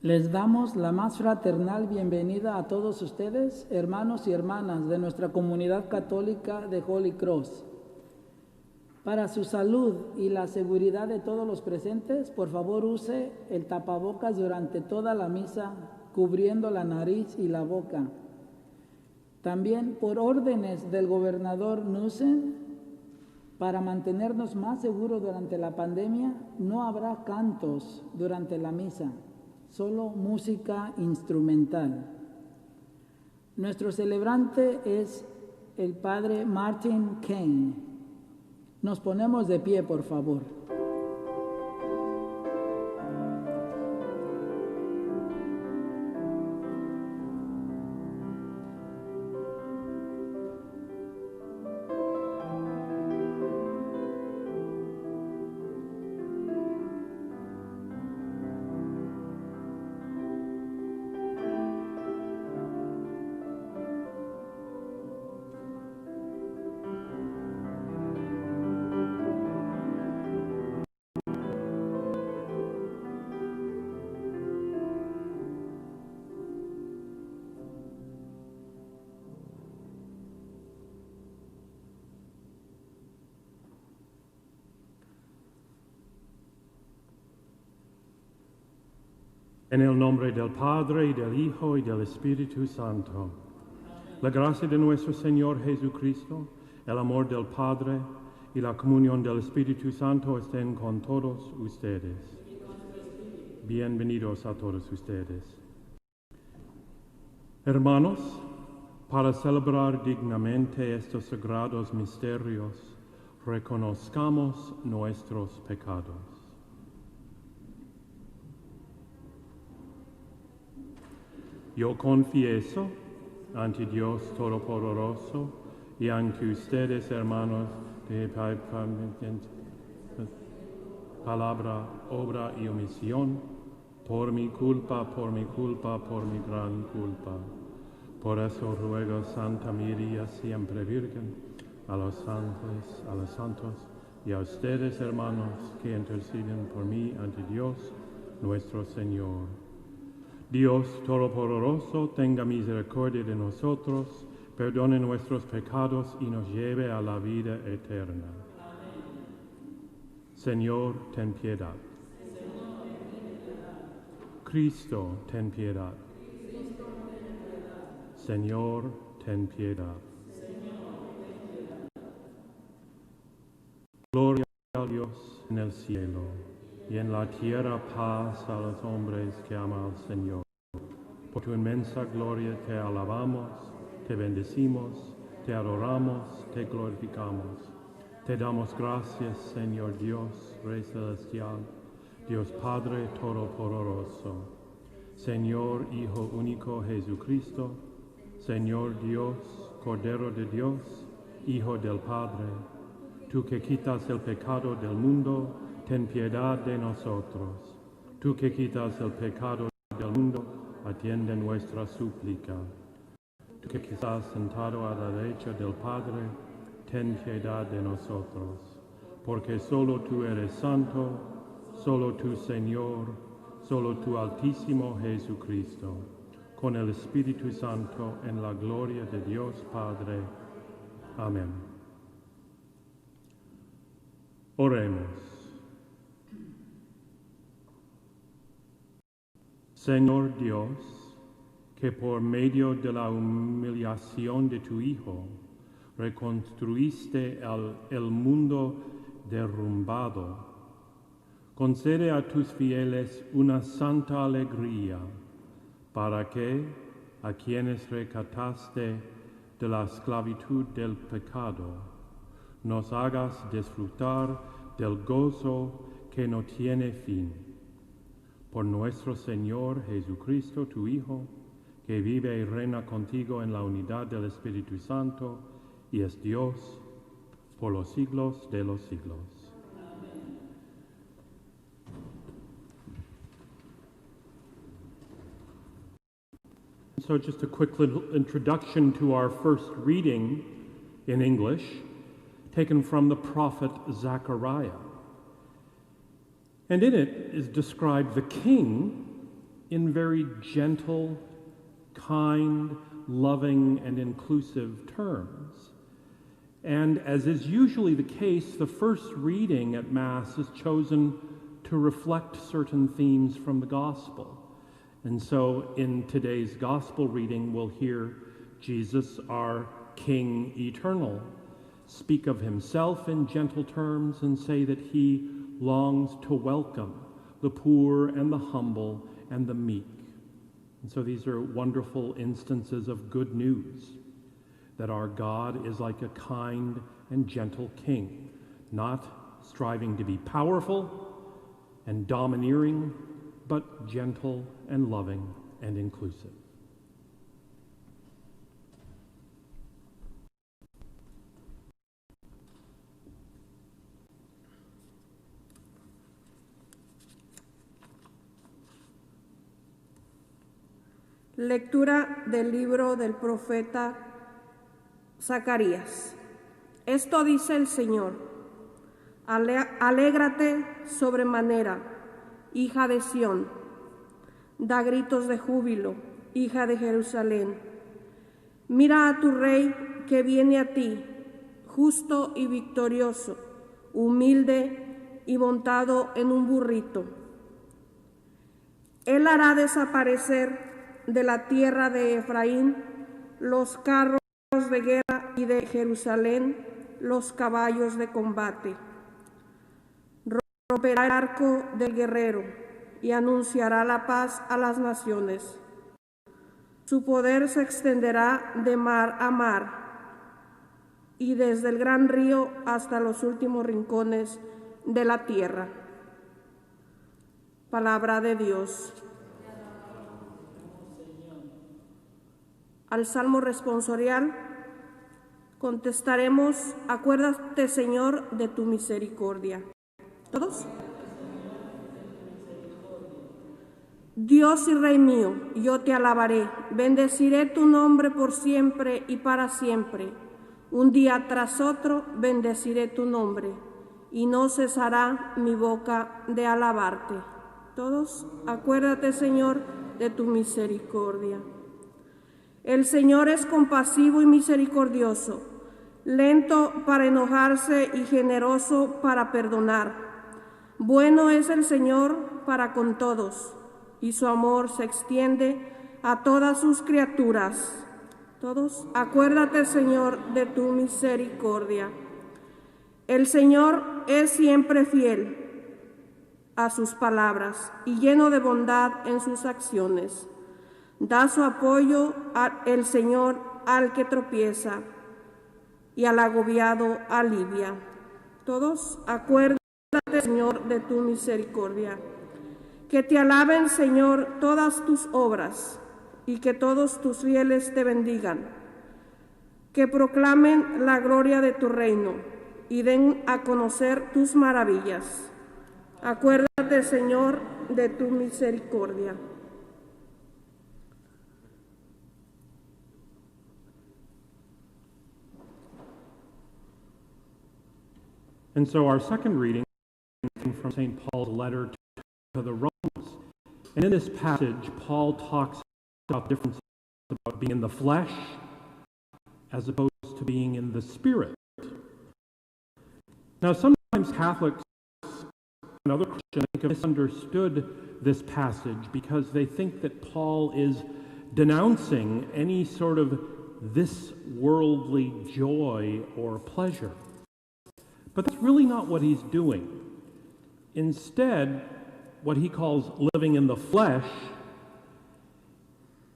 Les damos la más fraternal bienvenida a todos ustedes, hermanos y hermanas de nuestra comunidad católica de Holy Cross. Para su salud y la seguridad de todos los presentes, por favor use el tapabocas durante toda la misa, cubriendo la nariz y la boca. También por órdenes del gobernador Newsom, para mantenernos más seguros durante la pandemia, no habrá cantos durante la misa, solo música instrumental. Nuestro celebrante es el padre Martin Kane. Nos ponemos de pie, por favor. En el nombre del Padre, y del Hijo, y del Espíritu Santo. La gracia de nuestro Señor Jesucristo, el amor del Padre y la comunión del Espíritu Santo estén con todos ustedes. Bienvenidos a todos ustedes. Hermanos, para celebrar dignamente estos sagrados misterios, reconozcamos nuestros pecados. Yo confieso ante Dios Todopoderoso y ante ustedes, hermanos, de palabra, obra y omisión, por mi culpa, por mi gran culpa. Por eso ruego, Santa María, siempre Virgen, a los ángeles, a los santos y a ustedes, hermanos, que interceden por mí ante Dios, nuestro Señor. Dios Todopoderoso, tenga misericordia de nosotros, perdone nuestros pecados y nos lleve a la vida eterna. Amén. Señor, ten piedad. Cristo, ten piedad. Señor, ten piedad. Gloria a Dios en el cielo. Y en la tierra paz a los hombres que aman al Señor. Por tu inmensa gloria te alabamos, te bendecimos, te adoramos, te glorificamos. Te damos gracias, Señor Dios, Rey Celestial, Dios Padre Todopoderoso, Señor Hijo único Jesucristo, Señor Dios, Cordero de Dios, Hijo del Padre, tú que quitas el pecado del mundo, ten piedad de nosotros. Tú que quitas el pecado del mundo, atiende nuestra súplica. Tú que estás sentado a la derecha del Padre, ten piedad de nosotros. Porque solo tú eres santo, solo tú Señor, solo tú Altísimo Jesucristo, con el Espíritu Santo en la gloria de Dios Padre. Amén. Oremos. Señor Dios, que por medio de la humillación de tu Hijo reconstruiste el mundo derrumbado, concede a tus fieles una santa alegría, para que, a quienes rescataste de la esclavitud del pecado, nos hagas disfrutar del gozo que no tiene fin. Por nuestro Señor Jesucristo, tu Hijo, que vive y reina contigo en la unidad del Espíritu Santo, y es Dios por los siglos de los siglos. Amén. So just a quick little introduction to our first reading in English, taken from the prophet Zechariah. And in it is described the king in very gentle, kind, loving, and inclusive terms. And as is usually the case, the first reading at Mass is chosen to reflect certain themes from the Gospel. And so in today's Gospel reading, we'll hear Jesus, our King eternal, speak of himself in gentle terms and say that he longs to welcome the poor and the humble and the meek. And so these are wonderful instances of good news, that our God is like a kind and gentle king, not striving to be powerful and domineering, but gentle and loving and inclusive. Lectura del libro del profeta Zacarías. Esto dice el Señor: Alégrate sobremanera, hija de Sión, da gritos de júbilo, hija de Jerusalén. Mira a tu rey que viene a ti, justo y victorioso, humilde y montado en un burrito. Él hará desaparecer de la tierra de Efraín los carros de guerra y de Jerusalén los caballos de combate. Romperá el arco del guerrero y anunciará la paz a las naciones. Su poder se extenderá de mar a mar y desde el gran río hasta los últimos rincones de la tierra. Palabra de Dios. Al Salmo responsorial contestaremos: acuérdate, Señor, de tu misericordia. ¿Todos? Dios y Rey mío, yo te alabaré, bendeciré tu nombre por siempre y para siempre. Un día tras otro bendeciré tu nombre, y no cesará mi boca de alabarte. Todos, acuérdate, Señor, de tu misericordia. El Señor es compasivo y misericordioso, lento para enojarse y generoso para perdonar. Bueno es el Señor para con todos, y su amor se extiende a todas sus criaturas. Todos, acuérdate, Señor, de tu misericordia. El Señor es siempre fiel a sus palabras y lleno de bondad en sus acciones. Da su apoyo el Señor al que tropieza y al agobiado alivia. Todos, acuérdate, Señor, de tu misericordia. Que te alaben, Señor, todas tus obras y que todos tus fieles te bendigan. Que proclamen la gloria de tu reino y den a conocer tus maravillas. Acuérdate, Señor, de tu misericordia. And so our second reading from St. Paul's letter to the Romans. And in this passage, Paul talks about the difference about being in the flesh as opposed to being in the spirit. Now, sometimes Catholics and other Christians have misunderstood this passage because they think that Paul is denouncing any sort of this worldly joy or pleasure. But that's really not what he's doing. Instead, what he calls living in the flesh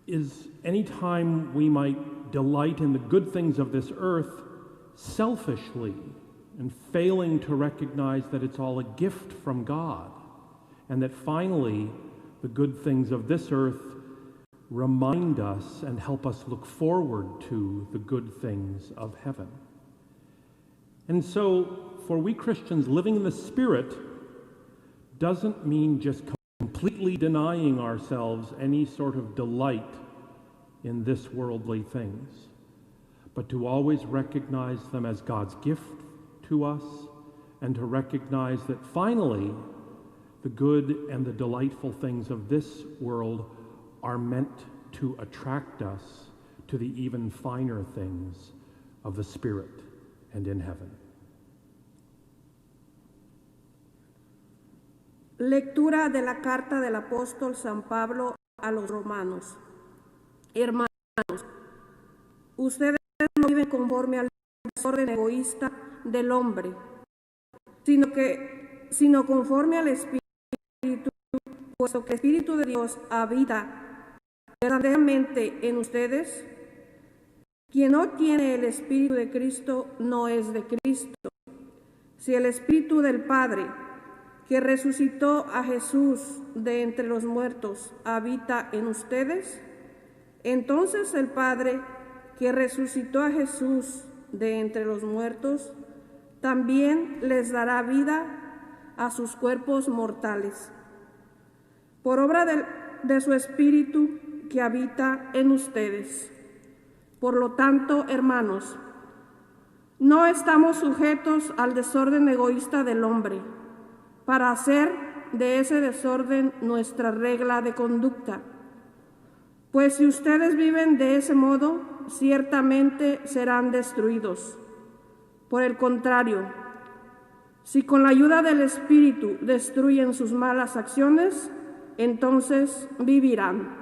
is any time we might delight in the good things of this earth selfishly and failing to recognize that it's all a gift from God, and that finally the good things of this earth remind us and help us look forward to the good things of heaven. And so, for we Christians, living in the Spirit doesn't mean just completely denying ourselves any sort of delight in this worldly things, but to always recognize them as God's gift to us, and to recognize that finally The good and the delightful things of this world are meant to attract us to the even finer things of the Spirit and in heaven. Lectura de la carta del apóstol San Pablo a los romanos. Hermanos, ustedes no viven conforme al desorden egoísta del hombre, sino conforme al Espíritu, puesto que el Espíritu de Dios habita verdaderamente en ustedes. Quien no tiene el Espíritu de Cristo no es de Cristo. Si el Espíritu del Padre, que resucitó a Jesús de entre los muertos, habita en ustedes, entonces el Padre, que resucitó a Jesús de entre los muertos, también les dará vida a sus cuerpos mortales, por obra de su Espíritu que habita en ustedes. Por lo tanto, hermanos, no estamos sujetos al desorden egoísta del hombre, para hacer de ese desorden nuestra regla de conducta. Pues si ustedes viven de ese modo, ciertamente serán destruidos. Por el contrario, si con la ayuda del Espíritu destruyen sus malas acciones, entonces vivirán.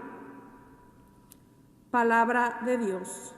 Palabra de Dios.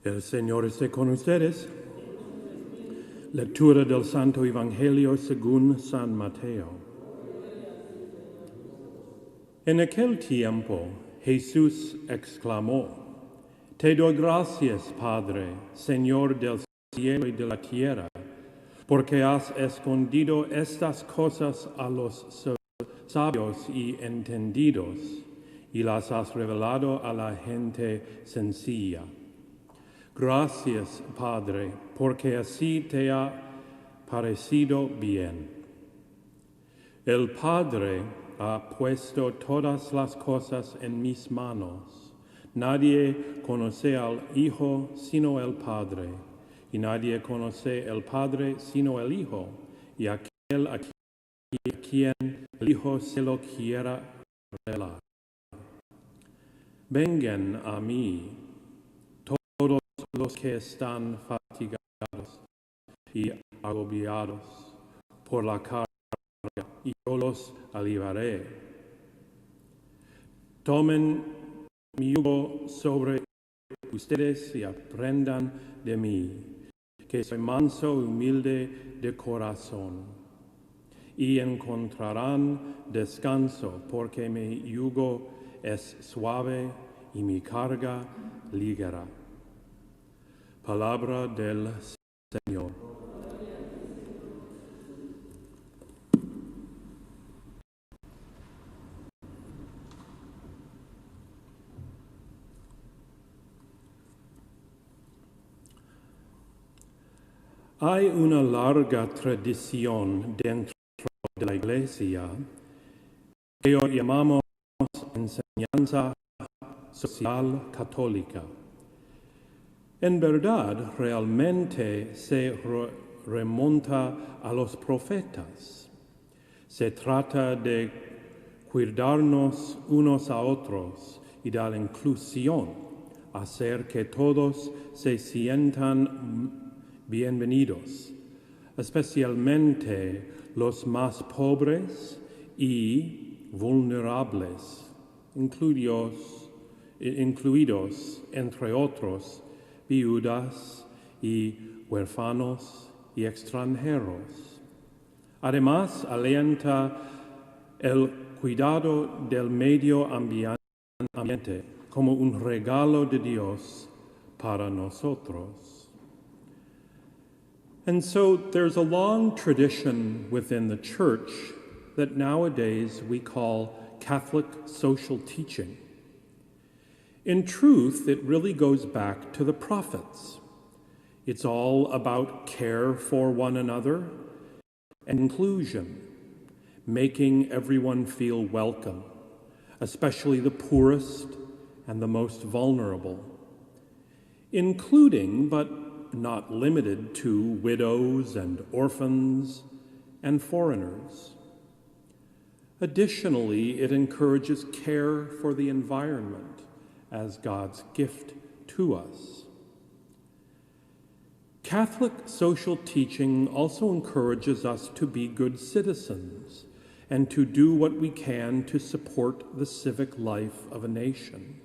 El Señor esté con ustedes. Lectura del Santo Evangelio según San Mateo. En aquel tiempo Jesús exclamó: Te doy gracias, Padre, Señor del cielo y de la tierra, porque has escondido estas cosas a los sabios y entendidos y las has revelado a la gente sencilla. Gracias, Padre, porque así te ha parecido bien. El Padre ha puesto todas las cosas en mis manos. Nadie conoce al Hijo sino el Padre, y nadie conoce el Padre sino el Hijo, y aquel a quien el Hijo se lo quiera revelar. Vengan a mí todos los que están fatigados y agobiados por la carga, y yo los aliviaré. Tomen mi yugo sobre ustedes y aprendan de mí, que soy manso y humilde de corazón, y encontrarán descanso, porque mi yugo es suave y mi carga ligera. Palabra del Señor. Hay una larga tradición dentro de la Iglesia que hoy llamamos enseñanza social católica. En verdad, realmente se remonta a los profetas. Se trata de cuidarnos unos a otros y de la inclusión, hacer que todos se sientan bienvenidos, especialmente los más pobres y vulnerables, incluidos, entre otros, viudas y huérfanos y extranjeros. Además, alienta el cuidado del medio ambiente como un regalo de Dios para nosotros. And so there's a long tradition within the Church that nowadays we call Catholic social teaching. In truth, it really goes back to the prophets. It's all about care for one another and inclusion, making everyone feel welcome, especially the poorest and the most vulnerable, including, but not limited to, widows and orphans and foreigners. Additionally, it encourages care for the environment as God's gift to us. Catholic social teaching also encourages us to be good citizens and to do what we can to support the civic life of a nation,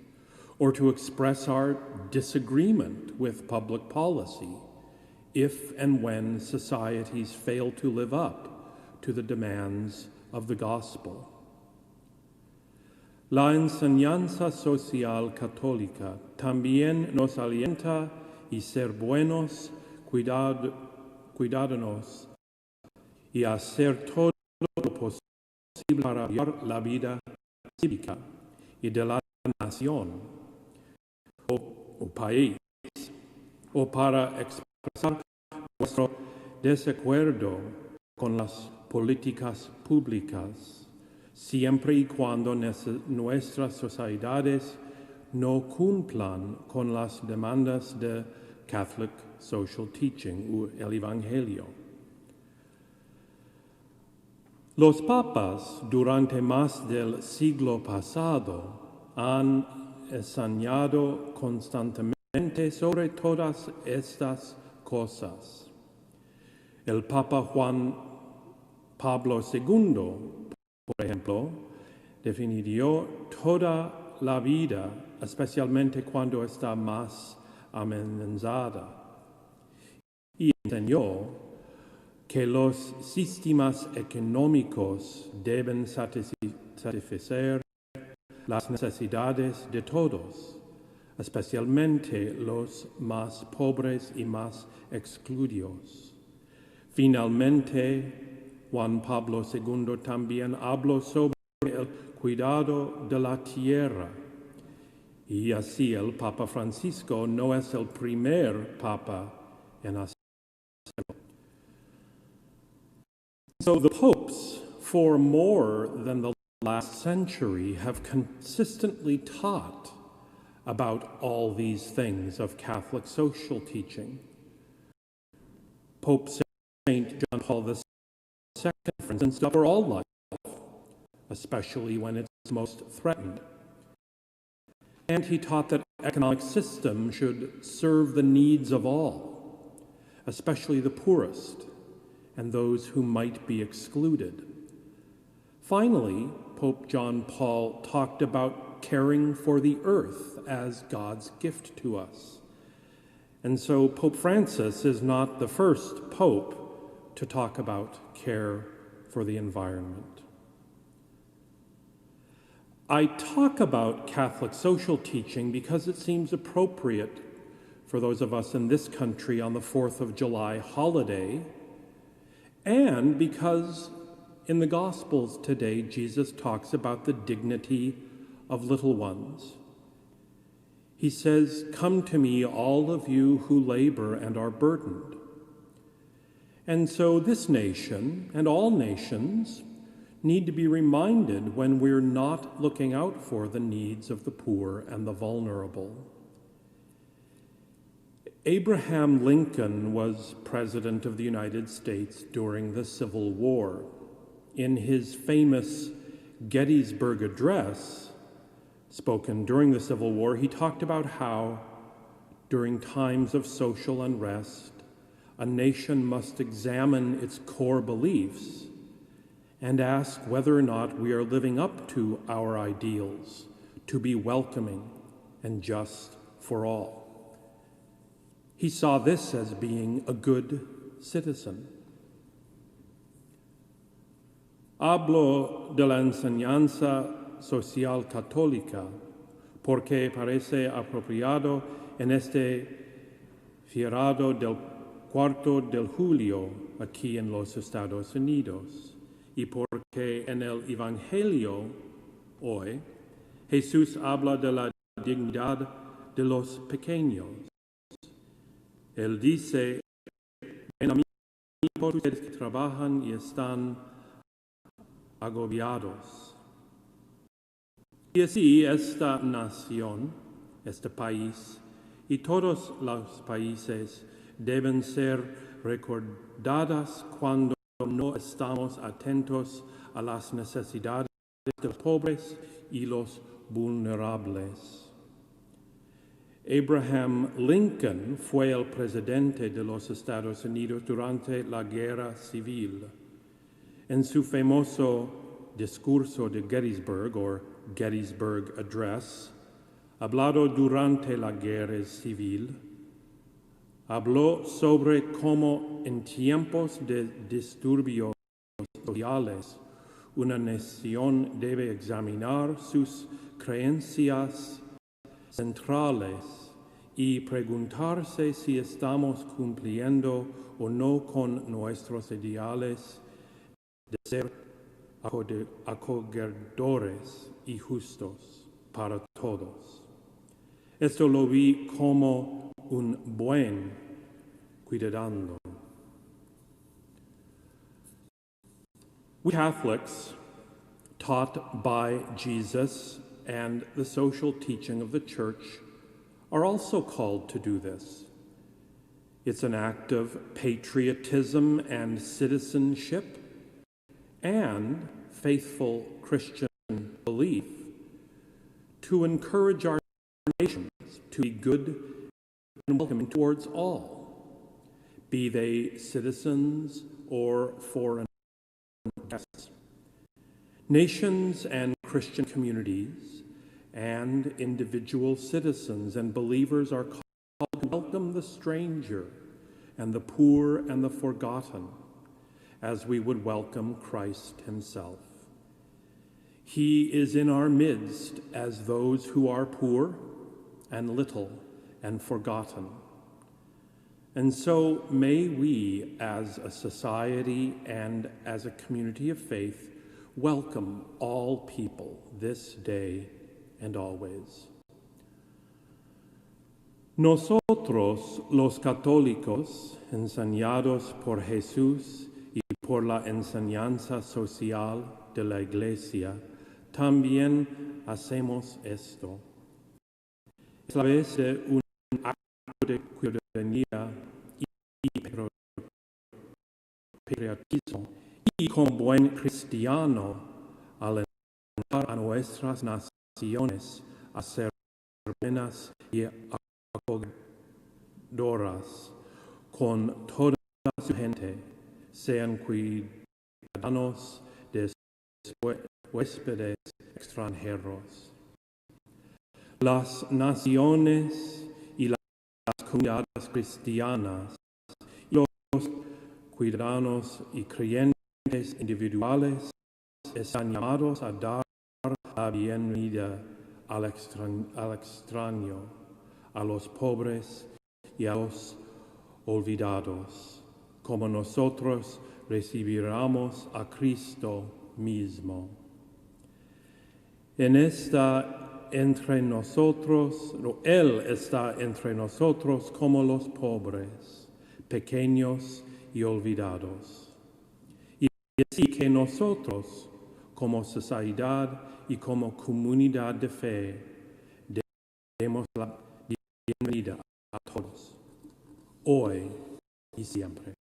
or to express our disagreement with public policy if and when societies fail to live up to the demands of the gospel. La enseñanza social católica también nos alienta a ser buenos cuidadonos y a hacer todo lo posible para vivir la vida cívica y de la nación o país, o para expresar nuestro desacuerdo con las políticas públicas, siempre y cuando nuestras sociedades no cumplan con las demandas de Catholic social teaching o el Evangelio. Los papas durante más del siglo pasado han enseñado constantemente sobre todas estas cosas. El Papa Juan Pablo II, por ejemplo, definió toda la vida, especialmente cuando está más amenazada, y enseñó que los sistemas económicos deben satisfacer las necesidades de todos, especialmente los más pobres y más excluidos. Finalmente, Juan Pablo II también habló sobre el cuidado de la tierra, y así el Papa Francisco no es el primer Papa en hacerlo. So the popes, for more than the last century, have consistently taught about all these things of Catholic social teaching. Pope St. John Paul II, for instance, for all life, especially when it's most threatened. And he taught that economic system should serve the needs of all, especially the poorest and those who might be excluded. Finally, Pope John Paul talked about caring for the earth as God's gift to us. And so Pope Francis is not the first pope to talk about care for the environment. I talk about Catholic social teaching because it seems appropriate for those of us in this country on the 4th of July holiday, and because in the Gospels today, Jesus talks about the dignity of little ones. He says, "Come to me, all of you who labor and are burdened." And so this nation and all nations need to be reminded when we're not looking out for the needs of the poor and the vulnerable. Abraham Lincoln was President of the United States during the Civil War. In his famous Gettysburg Address, spoken during the Civil War, he talked about how, during times of social unrest, a nation must examine its core beliefs and ask whether or not we are living up to our ideals to be welcoming and just for all. He saw this as being a good citizen. Hablo de la enseñanza social católica porque parece apropiado en este feriado del 4 de julio aquí en los Estados Unidos y porque en el Evangelio hoy Jesús habla de la dignidad de los pequeños. Él dice, ven a mí por ustedes que trabajan y están agobiados. Y así esta nación, este país y todos los países deben ser recordadas cuando no estamos atentos a las necesidades de los pobres y los vulnerables. Abraham Lincoln fue el presidente de los Estados Unidos durante la Guerra Civil. En su famoso discurso de Gettysburg, o Gettysburg Address, hablado durante la Guerra Civil, habló sobre cómo en tiempos de disturbios sociales una nación debe examinar sus creencias centrales y preguntarse si estamos cumpliendo o no con nuestros ideales de ser acogedores y justos para todos. Esto lo vi como un buen cuidado. We Catholics, taught by Jesus and the social teaching of the Church, are also called to do this. It's an act of patriotism and citizenship and faithful Christian belief to encourage our nations to be good and welcoming towards all, be they citizens or foreign guests. Nations and Christian communities and individual citizens and believers are called to welcome the stranger and the poor and the forgotten, as we would welcome Christ himself. He is in our midst as those who are poor and little and forgotten. And so may we, as a society and as a community of faith, welcome all people this day and always. Nosotros, los católicos, enseñados por Jesús y por la enseñanza social de la Iglesia, también hacemos esto. Es la vez de un acto de ciudadanía y patriotismo, y como buen cristiano, alentar a nuestras naciones a ser buenas y acogedoras con toda su gente, sean ciudadanos de huéspedes extranjeros. Las naciones y las comunidades cristianas y los ciudadanos y creyentes individuales están llamados a dar la bienvenida al extraño, a los pobres y a los olvidados, como nosotros recibiremos a Cristo mismo. Él está entre nosotros como los pobres, pequeños y olvidados. Y así que nosotros, como sociedad y como comunidad de fe, demos la bienvenida a todos, hoy y siempre.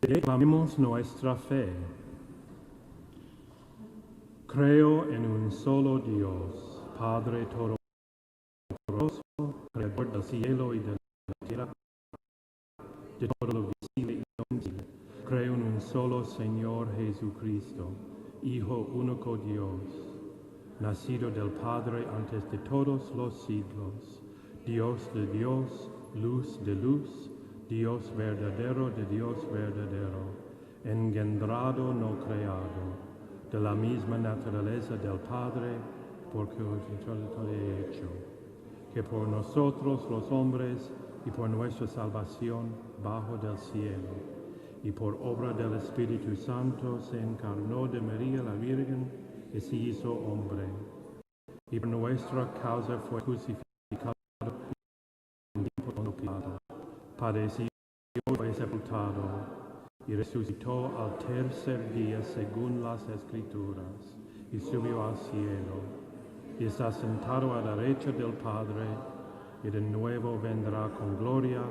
Declamemos nuestra fe. Creo en un solo Dios, Padre Todopoderoso, Creador del cielo y de la tierra, de todo lo visible y no visible. Creo en un solo Señor Jesucristo, Hijo único Dios, nacido del Padre antes de todos los siglos, Dios de Dios, luz de luz, Dios verdadero de Dios verdadero, engendrado no creado, de la misma naturaleza del Padre, porque todo he hecho, que por nosotros los hombres y por nuestra salvación bajo del cielo, y por obra del Espíritu Santo se encarnó de María la Virgen y se hizo hombre, y por nuestra causa fue crucificado y pecado, padeció y fue sepultado, y resucitó al tercer día según las Escrituras, y subió al cielo, y está sentado a la derecha del Padre, y de nuevo vendrá con gloria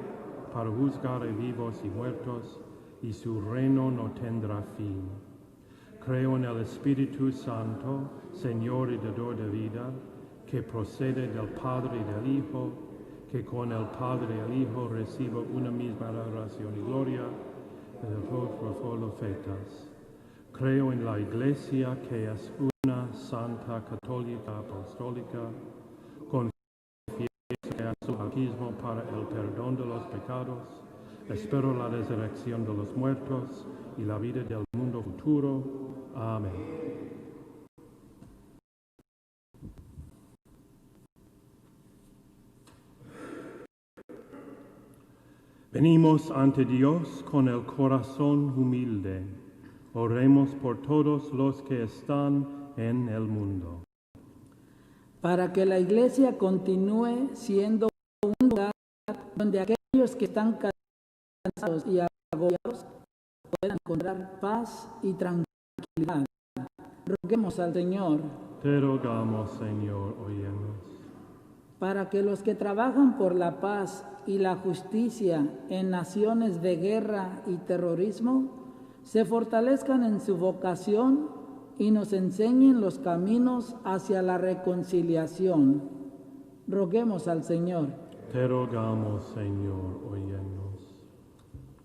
para juzgar a vivos y muertos, y su reino no tendrá fin. Creo en el Espíritu Santo, Señor y dador de vida, que procede del Padre y del Hijo, que con el Padre y el Hijo recibe una misma adoración y gloria, por los profetas. Creo en la Iglesia, que es una santa, católica, apostólica, confieso que hay su bautismo para el perdón de los pecados, espero la resurrección de los muertos y la vida del mundo futuro. Amén. Venimos ante Dios con el corazón humilde. Oremos por todos los que están en el mundo. Para que la Iglesia continúe siendo un lugar donde aquellos que están cansados y agobiados puedan encontrar paz y tranquilidad. Roguemos al Señor. Te rogamos, Señor, óyenos. Para que los que trabajan por la paz y la justicia en naciones de guerra y terrorismo se fortalezcan en su vocación y nos enseñen los caminos hacia la reconciliación. Roguemos al Señor. Te rogamos, Señor, óyenos.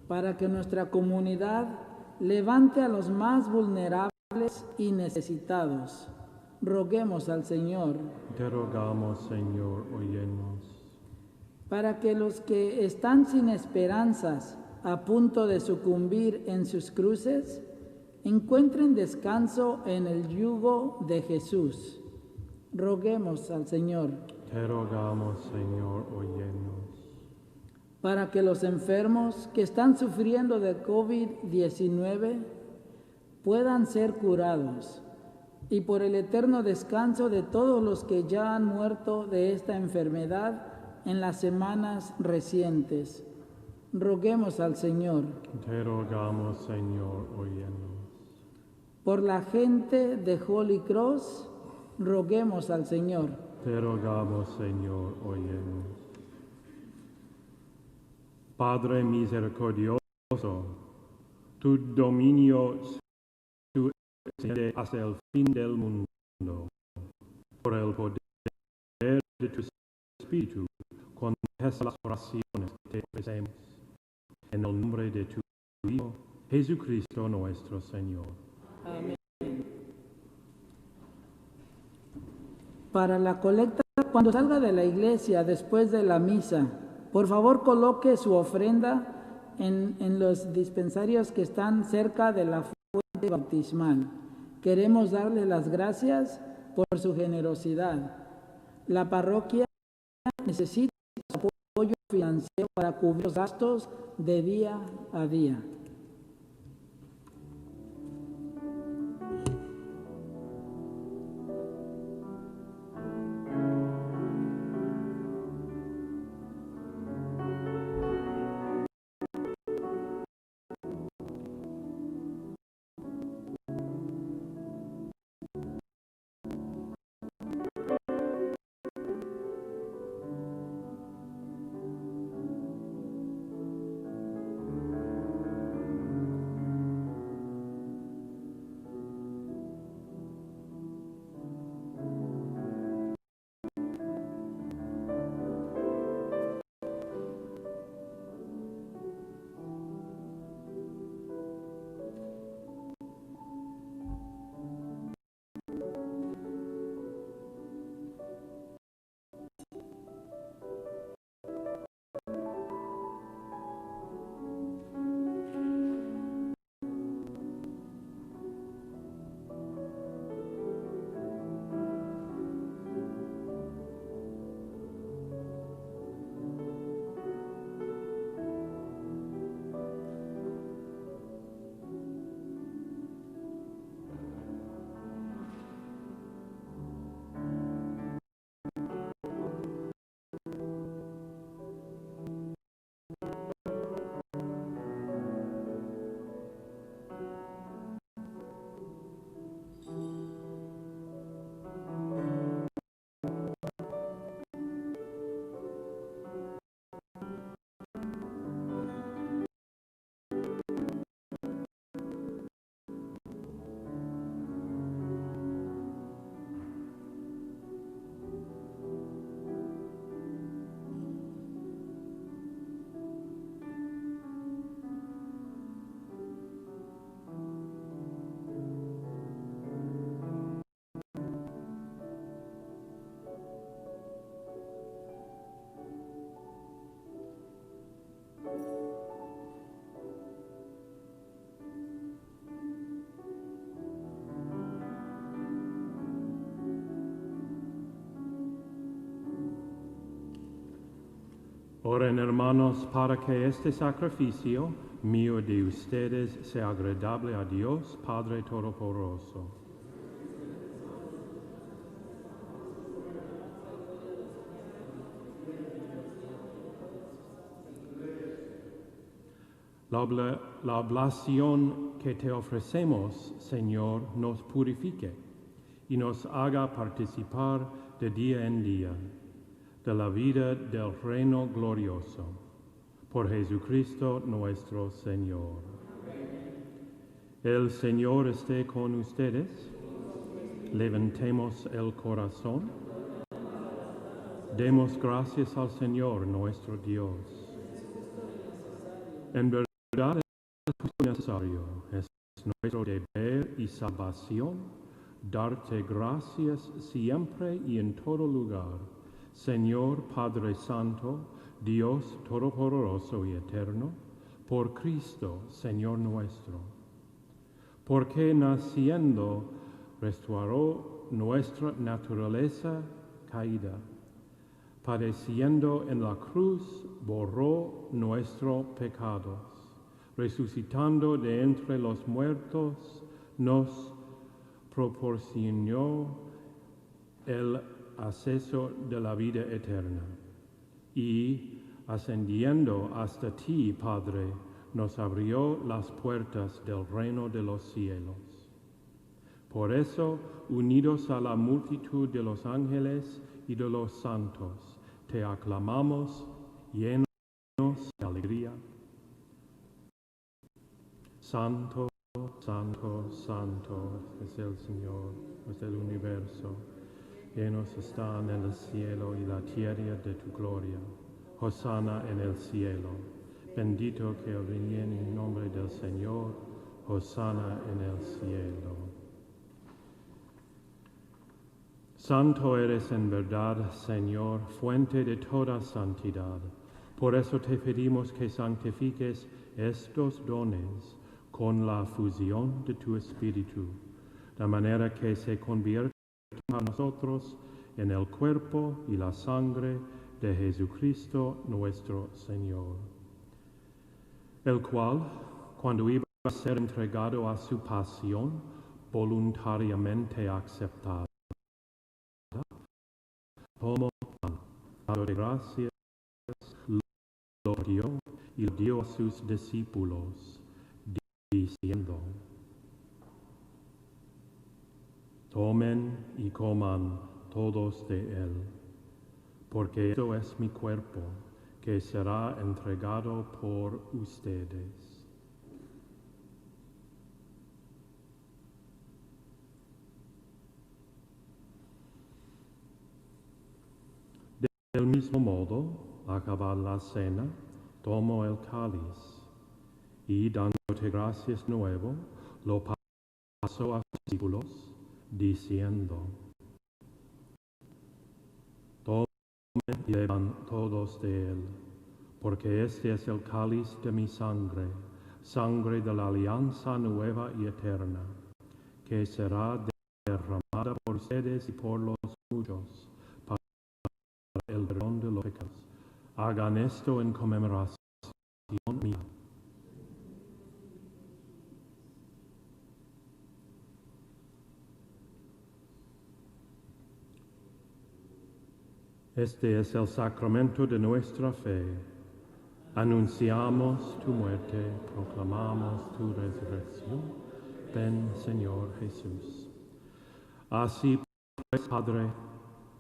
Para que nuestra comunidad levante a los más vulnerables y necesitados. Roguemos al Señor. Te rogamos, Señor, óyenos. Para que los que están sin esperanzas, a punto de sucumbir en sus cruces, encuentren descanso en el yugo de Jesús. Roguemos al Señor. Te rogamos, Señor, óyenos. Para que los enfermos que están sufriendo de COVID-19 puedan ser curados, y por el eterno descanso de todos los que ya han muerto de esta enfermedad en las semanas recientes. Roguemos al Señor. Te rogamos, Señor, óyenos. Por la gente de Holy Cross, roguemos al Señor. Te rogamos, Señor, óyenos. Padre misericordioso, tu dominio se extiende hasta el fin del mundo. Por el poder de tu Espíritu, contesta las oraciones que te ofrecemos. En el nombre de tu Hijo, Jesucristo nuestro Señor. Amén. Para la colecta, cuando salga de la iglesia después de la misa, por favor coloque su ofrenda en los dispensarios que están cerca de la fuente bautismal. Queremos darle las gracias por su generosidad. La parroquia necesita apoyo financiero para cubrir los gastos de día a día. Oren, hermanos, para que este sacrificio mío de ustedes sea agradable a Dios, Padre Todopoderoso. La oblación que te ofrecemos, Señor, nos purifique y nos haga participar de día en día de la vida del reino glorioso. Por Jesucristo nuestro Señor. El Señor esté con ustedes. Levantemos el corazón. Demos gracias al Señor nuestro Dios. En verdad es necesario, es nuestro deber y salvación, darte gracias siempre y en todo lugar, Señor Padre Santo, Dios Todopoderoso y Eterno, por Cristo, Señor nuestro, porque naciendo restauró nuestra naturaleza caída, padeciendo en la cruz borró nuestros pecados, resucitando de entre los muertos nos proporcionó el acceso de la vida eterna y ascendiendo hasta ti, Padre, nos abrió las puertas del reino de los cielos. Por eso, unidos a la multitud de los ángeles y de los santos, te aclamamos llenos de alegría. Santo, santo, santo es el Señor, es el universo. Llenos están en el cielo y la tierra de tu gloria. Hosana en el cielo. Bendito que viene en nombre del Señor. Hosana en el cielo. Santo eres en verdad, Señor, fuente de toda santidad. Por eso te pedimos que santifiques estos dones con la fusión de tu Espíritu, de manera que se conviertan a nosotros en el cuerpo y la sangre de Jesucristo nuestro Señor, el cual, cuando iba a ser entregado a su pasión, voluntariamente aceptada, tomó pan, dado de gracias, lo dio y lo dio a sus discípulos, diciendo: tomen y coman todos de él, porque esto es mi cuerpo, que será entregado por ustedes. Del mismo modo, acabada la cena, tomó el cáliz y, dándote gracias nuevo, lo pasó a sus discípulos, diciendo: tomen y beban todos de él, porque este es el cáliz de mi sangre, sangre de la alianza nueva y eterna, que será derramada por ustedes y por los muchos, para el perdón de los pecados. Hagan esto en conmemoración mía. Este es el sacramento de nuestra fe. Anunciamos tu muerte, proclamamos tu resurrección. Ven, Señor Jesús. Así pues, Padre,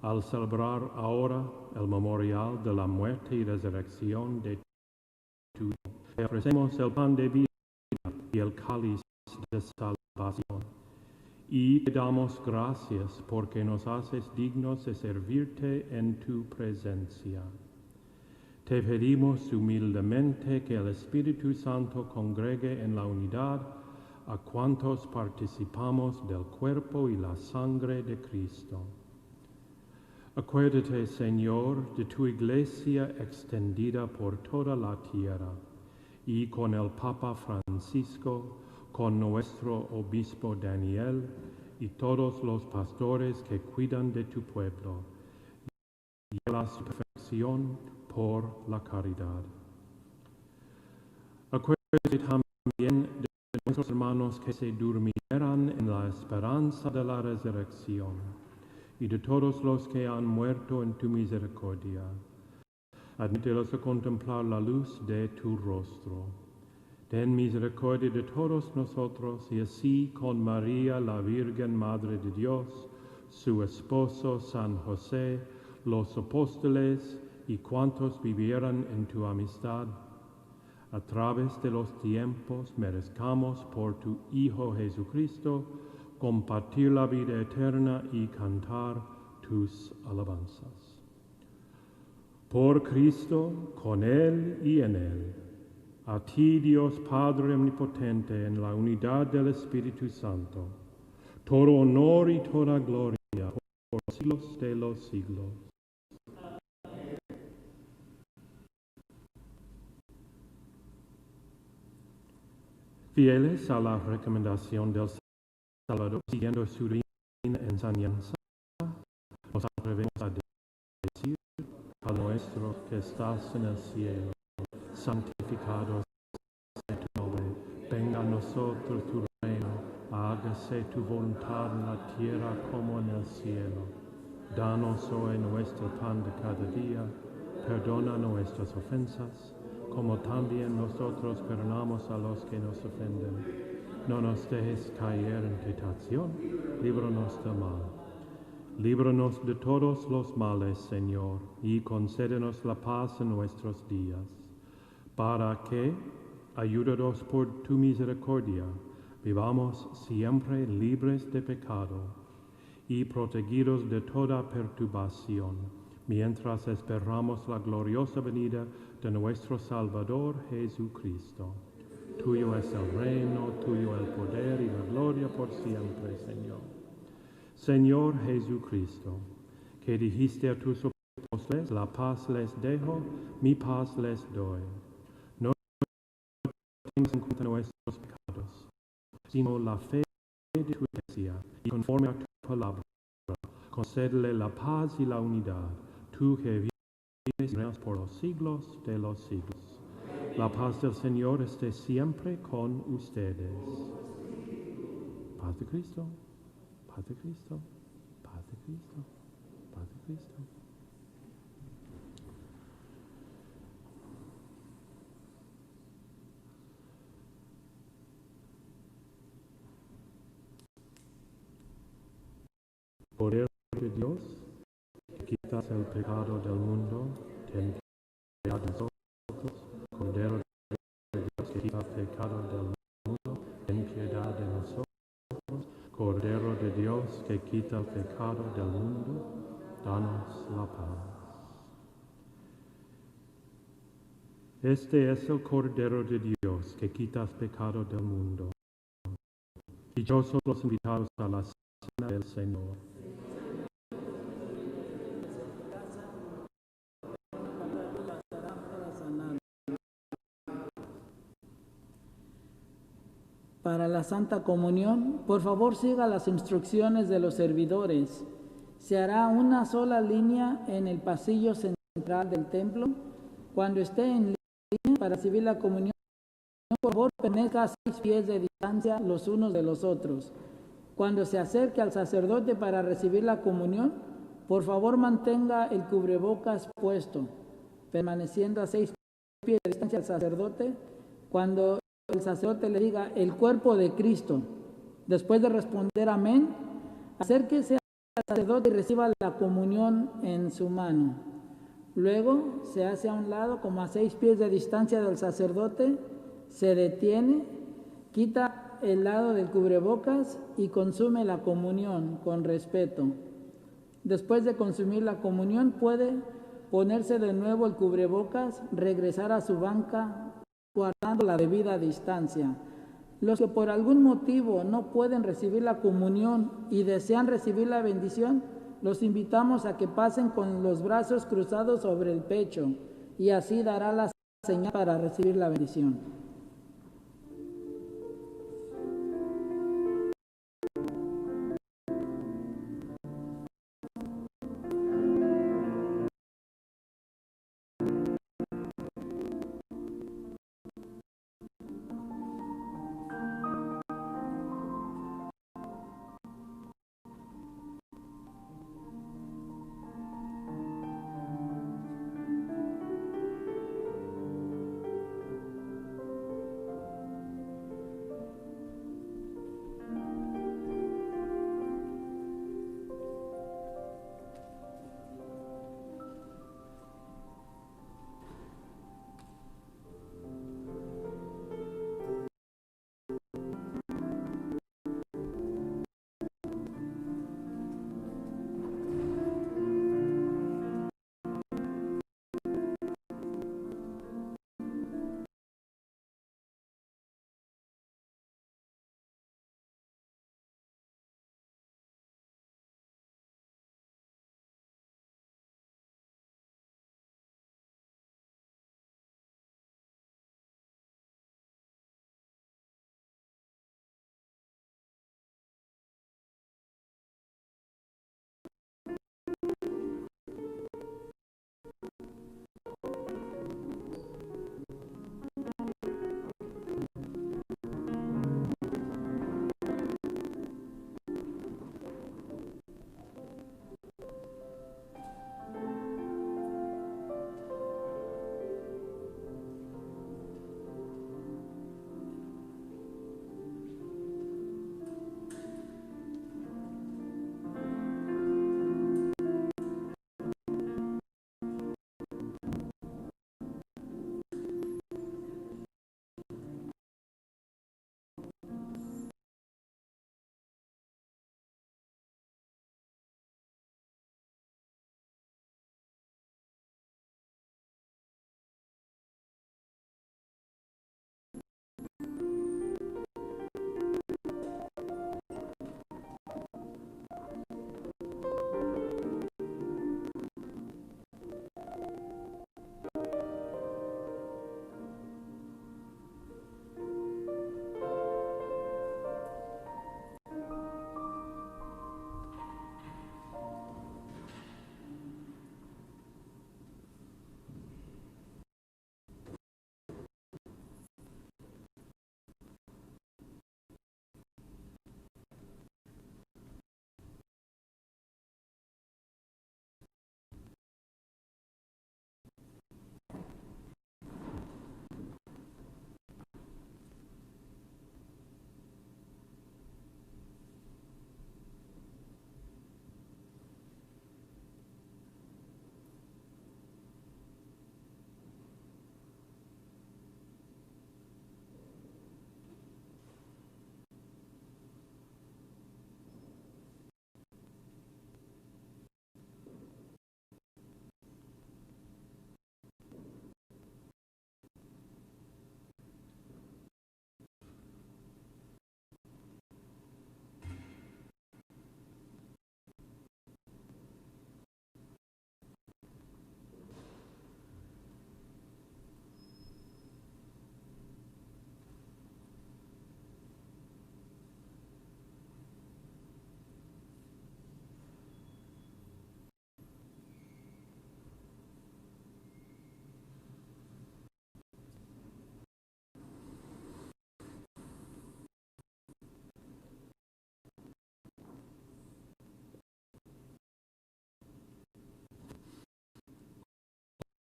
al celebrar ahora el memorial de la muerte y resurrección de tu Hijo, te ofrecemos el pan de vida y el cáliz de salvación. Y te damos gracias porque nos haces dignos de servirte en tu presencia. Te pedimos humildemente que el Espíritu Santo congregue en la unidad a cuantos participamos del cuerpo y la sangre de Cristo. Acuérdate, Señor, de tu Iglesia extendida por toda la tierra, y con el Papa Francisco, con nuestro obispo Daniel y todos los pastores que cuidan de tu pueblo. Llévala a su perfección por la caridad. Acuérdate también de nuestros hermanos que se durmieran en la esperanza de la resurrección, y de todos los que han muerto en tu misericordia. Admítelos a contemplar la luz de tu rostro. Ten misericordia de todos nosotros, y así con María, la Virgen Madre de Dios, su esposo San José, los apóstoles y cuantos vivieran en tu amistad, a través de los tiempos merezcamos por tu Hijo Jesucristo compartir la vida eterna y cantar tus alabanzas. Por Cristo, con Él y en Él, a ti, Dios Padre Omnipotente, en la unidad del Espíritu Santo, todo honor y toda gloria por los siglos de los siglos. Fieles a la recomendación del Salvador, siguiendo su enseñanza, nos atrevemos a decir: Padre nuestro que estás en el cielo, santificado sea tu nombre, venga a nosotros tu reino, hágase tu voluntad en la tierra como en el cielo. Danos hoy nuestro pan de cada día, perdona nuestras ofensas, como también nosotros perdonamos a los que nos ofenden. No nos dejes caer en tentación, líbranos del mal. Líbranos de todos los males, Señor, y concédenos la paz en nuestros días, para que, ayúdados por tu misericordia, vivamos siempre libres de pecado y protegidos de toda perturbación, mientras esperamos la gloriosa venida de nuestro Salvador Jesucristo. Tuyo es el reino, tuyo el poder y la gloria por siempre, Señor. Señor Jesucristo, que dijiste a tus apóstoles: la paz les dejo, mi paz les doy. No tengas en cuenta nuestros pecados, sino la fe de tu Iglesia, y conforme a tu palabra, concédele la paz y la unidad, tú que vives y reinas por los siglos de los siglos. La paz del Señor esté siempre con ustedes. Paz de Cristo, paz de Cristo, paz de Cristo, paz de Cristo. Poder de Dios, que quitas el pecado del mundo, ten piedad de nosotros. Cordero de Dios, que quitas el pecado del mundo, ten piedad de nosotros. Cordero de Dios, que quita el pecado del mundo, danos la paz. Este es el Cordero de Dios, que quita el pecado del mundo. Dichosos los invitados a la cena del Señor. Para la Santa Comunión, por favor siga las instrucciones de los servidores. Se hará una sola línea en el pasillo central del templo. Cuando esté en línea para recibir la comunión, por favor permanezca a 6 pies de distancia los unos de los otros. Cuando se acerque al sacerdote para recibir la comunión, por favor mantenga el cubrebocas puesto, permaneciendo a 6 pies de distancia al sacerdote. Cuando el sacerdote le diga: el cuerpo de Cristo, después de responder amén, acérquese al sacerdote y reciba la comunión en su mano. Luego se hace a un lado, como a 6 pies de distancia del sacerdote, se detiene, quita el lado del cubrebocas y consume la comunión con respeto. Después de consumir la comunión, puede ponerse de nuevo el cubrebocas, regresar a su banca, guardando la debida distancia. Los que por algún motivo no pueden recibir la comunión y desean recibir la bendición, los invitamos a que pasen con los brazos cruzados sobre el pecho, y así dará la señal para recibir la bendición.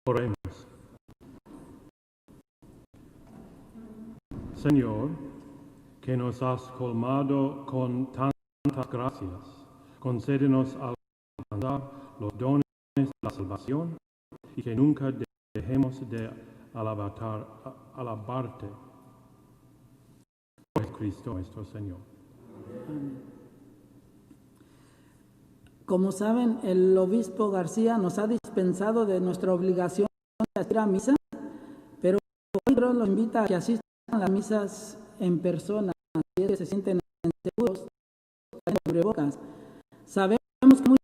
Oremos. Señor, que nos has colmado con tantas gracias, concédenos alcanzar los dones de la salvación y que nunca dejemos de alabarte. Por Cristo nuestro Señor. Como saben, el obispo García nos ha dispensado de nuestra obligación de asistir a misa, pero hoy Cruz los invita a que asistan a las misas en persona, si es que se sienten seguros, cubrebocas. Sabemos que muchos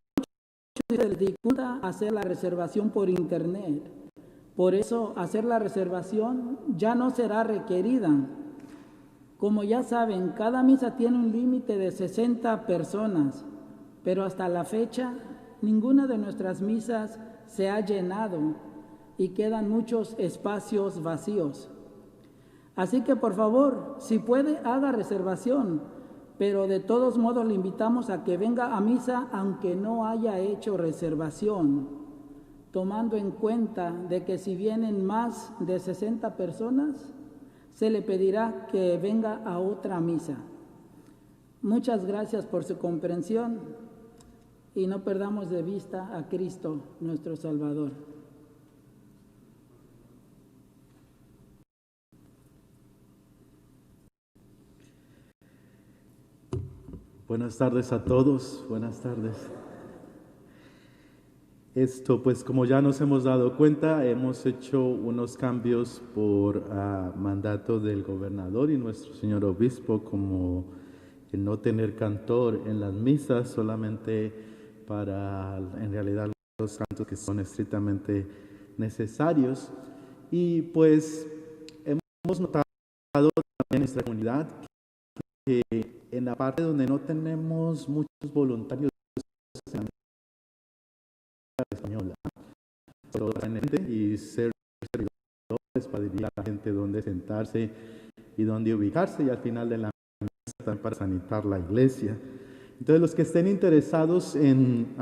les dificulta hacer la reservación por internet. Por eso, hacer la reservación ya no será requerida. Como ya saben, cada misa tiene un límite de 60 personas, pero hasta la fecha ninguna de nuestras misas se ha llenado y quedan muchos espacios vacíos. Así que por favor, si puede, haga reservación, pero de todos modos le invitamos a que venga a misa aunque no haya hecho reservación, tomando en cuenta de que si vienen más de 60 personas, se le pedirá que venga a otra misa. Muchas gracias por su comprensión y no perdamos de vista a Cristo, nuestro Salvador. Buenas tardes a todos, buenas tardes. Pues como ya nos hemos dado cuenta, hemos hecho unos cambios por mandato del gobernador y nuestro señor obispo, como el no tener cantor en las misas, solamente para en realidad los cantos que son estrictamente necesarios. Y pues hemos notado también en nuestra comunidad que en la parte donde no tenemos muchos voluntarios en la española, y ser servidores para dirigir a la gente dónde sentarse y dónde ubicarse, y al final de la misa también para sanitar la iglesia. Entonces, los que estén interesados en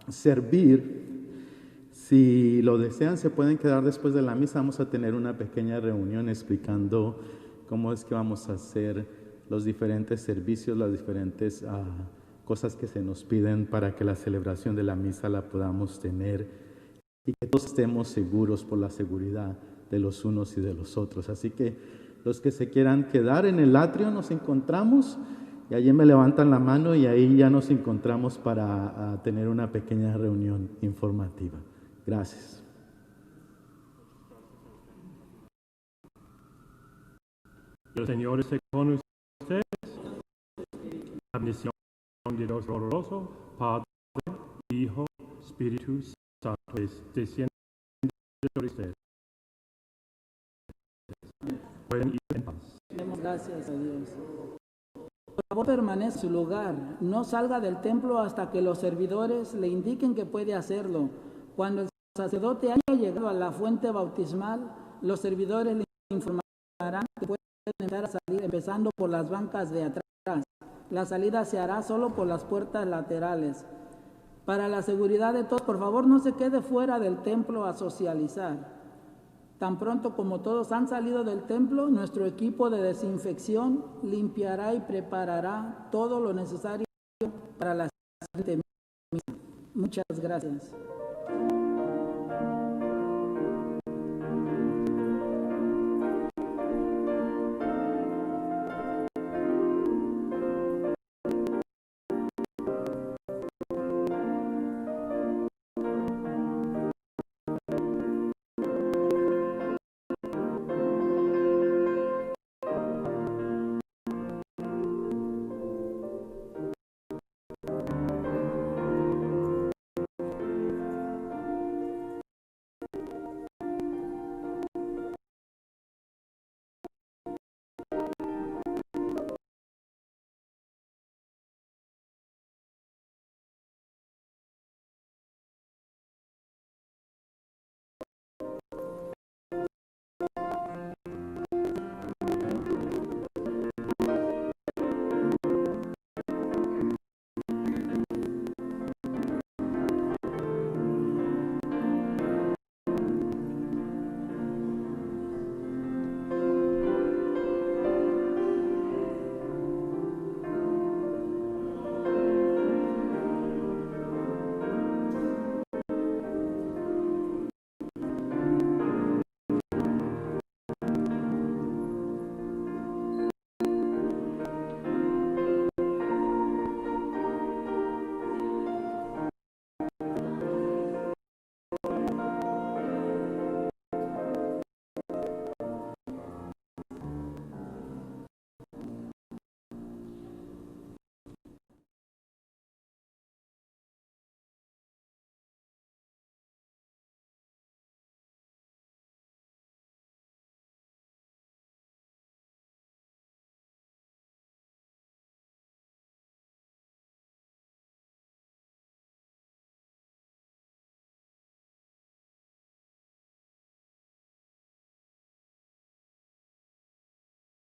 servir, si lo desean, se pueden quedar después de la misa. Vamos a tener una pequeña reunión explicando cómo es que vamos a hacer los diferentes servicios, las diferentes cosas que se nos piden para que la celebración de la misa la podamos tener y que todos estemos seguros por la seguridad de los unos y de los otros. Así que los que se quieran quedar en el atrio, nos encontramos y allí me levantan la mano y ahí ya nos encontramos para tener una pequeña reunión informativa. Gracias. El Señor esté con ustedes. La bendición de Dios Todopoderoso, Padre, Hijo, Espíritu Santo, desciende sobre ustedes. Pueden ir en paz. Demos gracias a Dios. Por favor, permanezca en su lugar. No salga del templo hasta que los servidores le indiquen que puede hacerlo. Cuando el sacerdote haya llegado a la fuente bautismal, los servidores le informarán que puede entrar a salir empezando por las bancas de atrás. La salida se hará solo por las puertas laterales. Para la seguridad de todos, por favor, no se quede fuera del templo a socializar. Tan pronto como todos han salido del templo, nuestro equipo de desinfección limpiará y preparará todo lo necesario para la siguiente misa. Muchas gracias.